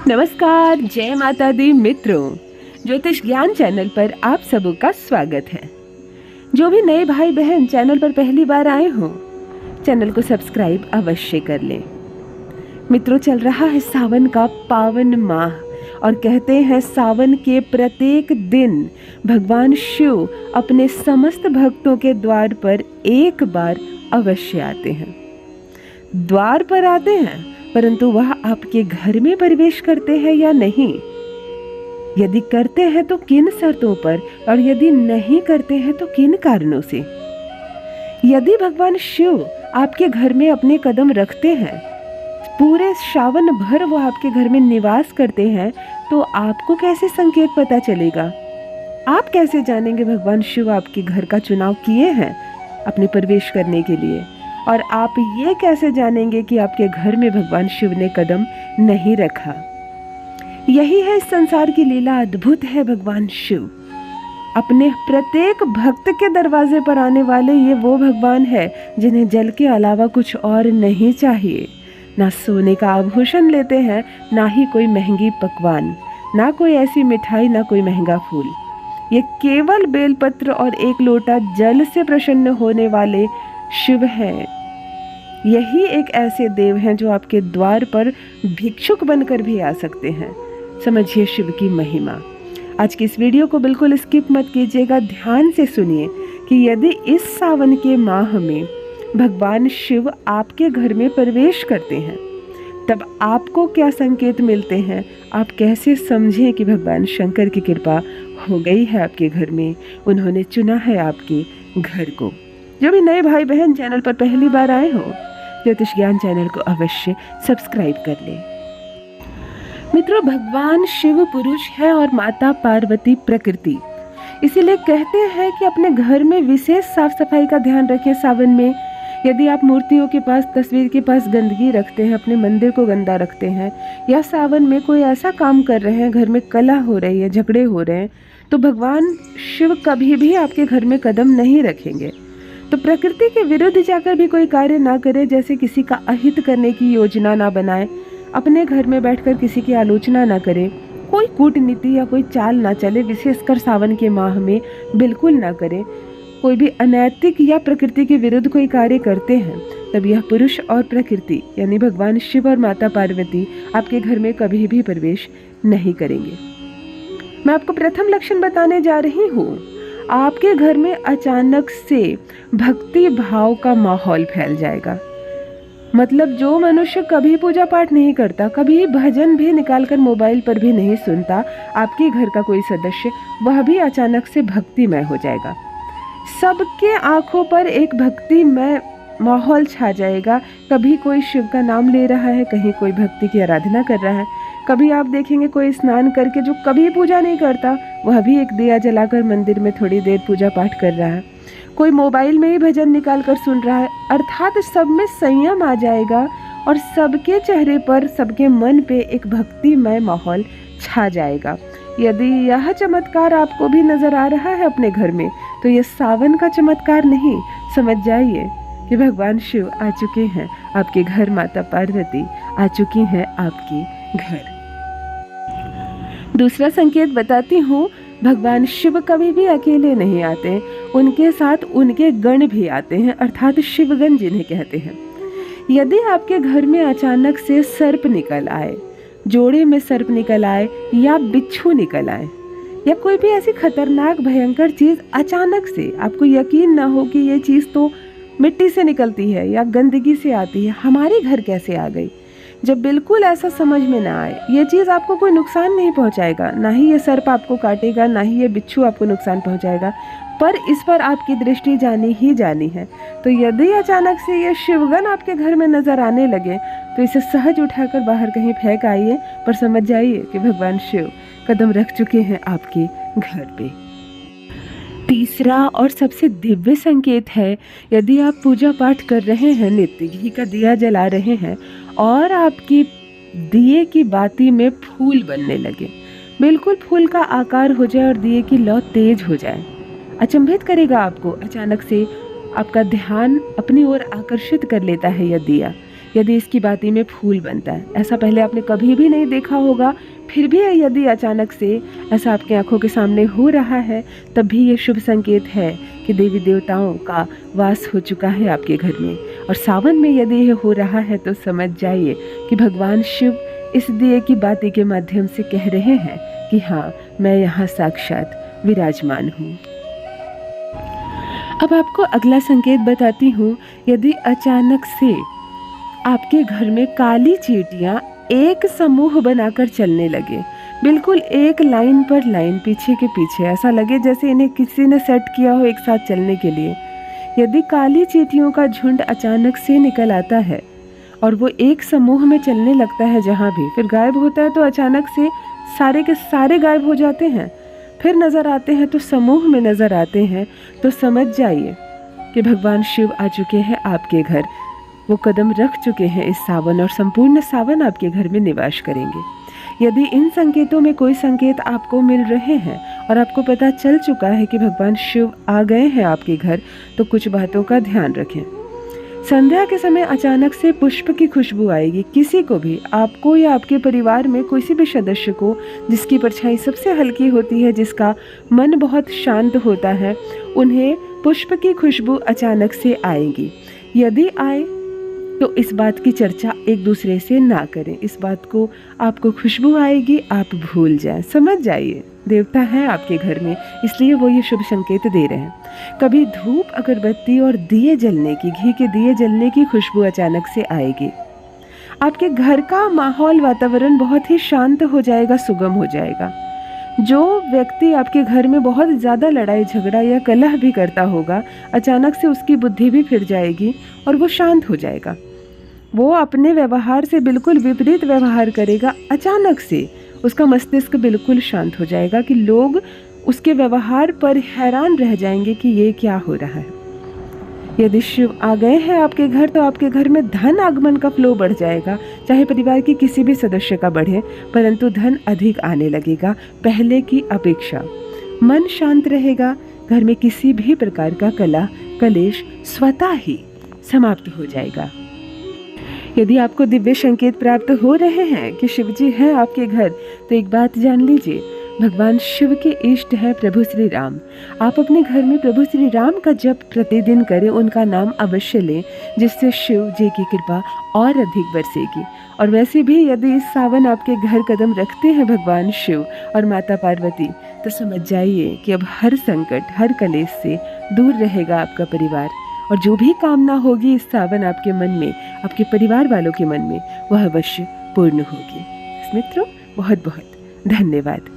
नमस्कार, जय माता दी मित्रों। ज्योतिष ज्ञान चैनल पर आप सबों का स्वागत है। जो भी नए भाई बहन चैनल पर पहली बार आए हो, चैनल को सब्सक्राइब अवश्य कर लें। मित्रों, चल रहा है सावन का पावन माह और कहते हैं सावन के प्रत्येक दिन भगवान शिव अपने समस्त भक्तों के द्वार पर एक बार अवश्य आते हैं। द्वार पर आते हैं, परंतु वह आपके घर में प्रवेश करते हैं या नहीं? यदि करते हैं तो किन शर्तों पर, और यदि नहीं करते हैं तो किन कारणों से? यदि भगवान शिव आपके घर में अपने कदम रखते हैं, पूरे श्रावण भर वो आपके घर में निवास करते हैं, तो आपको कैसे संकेत पता चलेगा? आप कैसे जानेंगे भगवान शिव आपके घर का चुनाव किए हैं अपने प्रवेश करने के लिए? और आप ये कैसे जानेंगे कि आपके घर में भगवान शिव ने कदम नहीं रखा? यही है इस संसार की लीला, अद्भुत है। भगवान शिव अपने प्रत्येक भक्त के दरवाजे पर आने वाले ये वो भगवान है जिन्हें जल के अलावा कुछ और नहीं चाहिए। ना सोने का आभूषण लेते हैं, ना ही कोई महंगी पकवान, ना कोई ऐसी मिठाई, ना कोई महंगा फूल। ये केवल बेलपत्र और एक लोटा जल से प्रसन्न होने वाले शिव हैं। यही एक ऐसे देव हैं जो आपके द्वार पर भिक्षुक बनकर भी आ सकते हैं। समझिए शिव की महिमा। आज की इस वीडियो को बिल्कुल स्किप मत कीजिएगा, ध्यान से सुनिए कि यदि इस सावन के माह में भगवान शिव आपके घर में प्रवेश करते हैं, तब आपको क्या संकेत मिलते हैं। आप कैसे समझें कि भगवान शंकर की कृपा हो गई है आपके घर में, उन्होंने चुना है आपके घर को। जो भी नए भाई बहन चैनल पर पहली बार आए हो, ज्योतिष ज्ञान चैनल को अवश्य सब्सक्राइब कर ले। मित्रों, भगवान शिव पुरुष है और माता पार्वती प्रकृति। इसीलिए कहते हैं कि अपने घर में विशेष साफ सफाई का ध्यान रखें सावन में। यदि आप मूर्तियों के पास, तस्वीर के पास गंदगी रखते हैं, अपने मंदिर को गंदा रखते हैं, या सावन में कोई ऐसा काम कर रहे हैं, घर में कलह हो रही है, झगड़े हो रहे हैं, तो भगवान शिव कभी भी आपके घर में कदम नहीं रखेंगे। तो प्रकृति के विरुद्ध जाकर भी कोई कार्य ना करे, जैसे किसी का अहित करने की योजना ना बनाए, अपने घर में बैठकर किसी की आलोचना ना करे, कोई कूटनीति या कोई चाल ना चले, विशेषकर सावन के माह में बिल्कुल ना करे। कोई भी अनैतिक या प्रकृति के विरुद्ध कोई कार्य करते हैं, तब यह पुरुष और प्रकृति यानी भगवान शिव और माता पार्वती आपके घर में कभी भी प्रवेश नहीं करेंगे। मैं आपको प्रथम लक्षण बताने जा रही हूँ। आपके घर में अचानक से भक्ति भाव का माहौल फैल जाएगा। मतलब जो मनुष्य कभी पूजा पाठ नहीं करता, कभी भजन भी निकालकर मोबाइल पर भी नहीं सुनता, आपके घर का कोई सदस्य, वह भी अचानक से भक्तिमय हो जाएगा। सबके आंखों पर एक भक्तिमय माहौल छा जाएगा। कभी कोई शिव का नाम ले रहा है, कहीं कोई भक्ति की आराधना कर रहा है। कभी आप देखेंगे कोई स्नान करके, जो कभी पूजा नहीं करता, वह भी एक दिया जलाकर मंदिर में थोड़ी देर पूजा पाठ कर रहा है। कोई मोबाइल में ही भजन निकाल कर सुन रहा है। अर्थात सब में संयम आ जाएगा और सबके चेहरे पर, सबके मन पे एक भक्तिमय माहौल छा जाएगा। यदि यह चमत्कार आपको भी नजर आ रहा है अपने घर में, तो यह सावन का चमत्कार नहीं, समझ जाइए कि भगवान शिव आ चुके हैं आपके घर, माता पार्वती आ चुकी हैं आपके घर। दूसरा संकेत बताती हूँ। भगवान शिव कभी भी अकेले नहीं आते, उनके साथ उनके गण भी आते हैं, अर्थात शिवगण जिन्हें कहते हैं। यदि आपके घर में अचानक से सर्प निकल आए, जोड़े में सर्प निकल आए, या बिच्छू निकल आए, या कोई भी ऐसी खतरनाक भयंकर चीज अचानक से, आपको यकीन ना हो कि ये चीज तो मिट्टी से निकलती है या गंदगी से आती है, हमारे घर कैसे आ गई, जब बिल्कुल ऐसा समझ में ना आए, ये चीज़ आपको कोई नुकसान नहीं पहुंचाएगा, ना ही ये सर्प आपको काटेगा, ना ही ये बिच्छू आपको नुकसान पहुंचाएगा, पर इस पर आपकी दृष्टि जानी ही जानी है। तो यदि अचानक से ये शिवगण आपके घर में नजर आने लगे, तो इसे सहज उठाकर बाहर कहीं फेंक आइए, पर समझ जाइए कि भगवान शिव कदम रख चुके हैं आपके घर पे। तीसरा और सबसे दिव्य संकेत है, यदि आप पूजा पाठ कर रहे हैं, नित्य घी का दिया जला रहे हैं और आपकी दिए की बाती में फूल बनने लगे, बिल्कुल फूल का आकार हो जाए और दिए की लौ तेज हो जाए, अचंभित करेगा आपको। अचानक से आपका ध्यान अपनी ओर आकर्षित कर लेता है यह दिया, यदि इसकी बाती में फूल बनता है, ऐसा पहले आपने कभी भी नहीं देखा होगा, फिर भी यदि अचानक से ऐसा आपके आंखों के सामने हो रहा है, तब भी ये शुभ संकेत है कि देवी देवताओं का वास हो चुका है आपके घर में। और सावन में यदि ये हो रहा है तो समझ जाइए कि भगवान शिव इस दिए की बाती के माध्यम से कह रहे हैं कि हाँ, मैं यहाँ साक्षात विराजमान हूँ। अब आपको अगला संकेत बताती हूँ। यदि अचानक से आपके घर में काली चींटियाँ एक समूह बनाकर चलने लगे, बिल्कुल एक लाइन पर लाइन, पीछे के पीछे, ऐसा लगे जैसे इन्हें किसी ने सेट किया हो एक साथ चलने के लिए, यदि काली चींटियों का झुंड अचानक से निकल आता है और वो एक समूह में चलने लगता है जहाँ भी, फिर गायब होता है तो अचानक से सारे के सारे गायब हो जाते हैं, फिर नज़र आते हैं तो समूह में नज़र आते हैं, तो समझ जाइए कि भगवान शिव आ चुके हैं आपके घर। वो कदम रख चुके हैं इस सावन और संपूर्ण सावन आपके घर में निवास करेंगे। यदि इन संकेतों में कोई संकेत आपको मिल रहे हैं और आपको पता चल चुका है कि भगवान शिव आ गए हैं आपके घर, तो कुछ बातों का ध्यान रखें। संध्या के समय अचानक से पुष्प की खुशबू आएगी। किसी को भी, आपको या आपके परिवार में किसी भी सदस्य को जिसकी परछाई सबसे हल्की होती है, जिसका मन बहुत शांत होता है, उन्हें पुष्प की खुशबू अचानक से आएगी। यदि आए तो इस बात की चर्चा एक दूसरे से ना करें। इस बात को, आपको खुशबू आएगी, आप भूल जाएं। समझ जाइए, देवता हैं आपके घर में, इसलिए वो ये शुभ संकेत दे रहे हैं। कभी धूप, अगरबत्ती और दिए जलने की, घी के दिए जलने की खुशबू अचानक से आएगी। आपके घर का माहौल, वातावरण बहुत ही शांत हो जाएगा, सुगम हो जाएगा। जो व्यक्ति आपके घर में बहुत ज़्यादा लड़ाई झगड़ा या कलह भी करता होगा, अचानक से उसकी बुद्धि भी फिर जाएगी और वो शांत हो जाएगा। वो अपने व्यवहार से बिल्कुल विपरीत व्यवहार करेगा। अचानक से उसका मस्तिष्क बिल्कुल शांत हो जाएगा कि लोग उसके व्यवहार पर हैरान रह जाएंगे कि ये क्या हो रहा है। यदि शिव आ गए हैं आपके घर, तो आपके घर में धन आगमन का फ्लो बढ़ जाएगा। चाहे परिवार के किसी भी सदस्य का बढ़े, परंतु धन अधिक आने लगेगा पहले की अपेक्षा। मन शांत रहेगा। घर में किसी भी प्रकार का कलह कलेश स्वतः ही समाप्त हो जाएगा। यदि आपको दिव्य संकेत प्राप्त हो रहे हैं कि शिव जी हैं आपके घर, तो एक बात जान लीजिए, भगवान शिव के इष्ट है प्रभु श्री राम। आप अपने घर में प्रभु श्री राम का जप प्रतिदिन करें, उनका नाम अवश्य लें, जिससे शिव जी की कृपा और अधिक बरसेगी। और वैसे भी यदि इस सावन आपके घर कदम रखते हैं भगवान शिव और माता पार्वती, तो समझ जाइए कि अब हर संकट, हर कलेश से दूर रहेगा आपका परिवार। और जो भी कामना होगी इस सावन आपके मन में, आपके परिवार वालों के मन में, वह अवश्य पूर्ण होगी। मित्रों, बहुत बहुत धन्यवाद।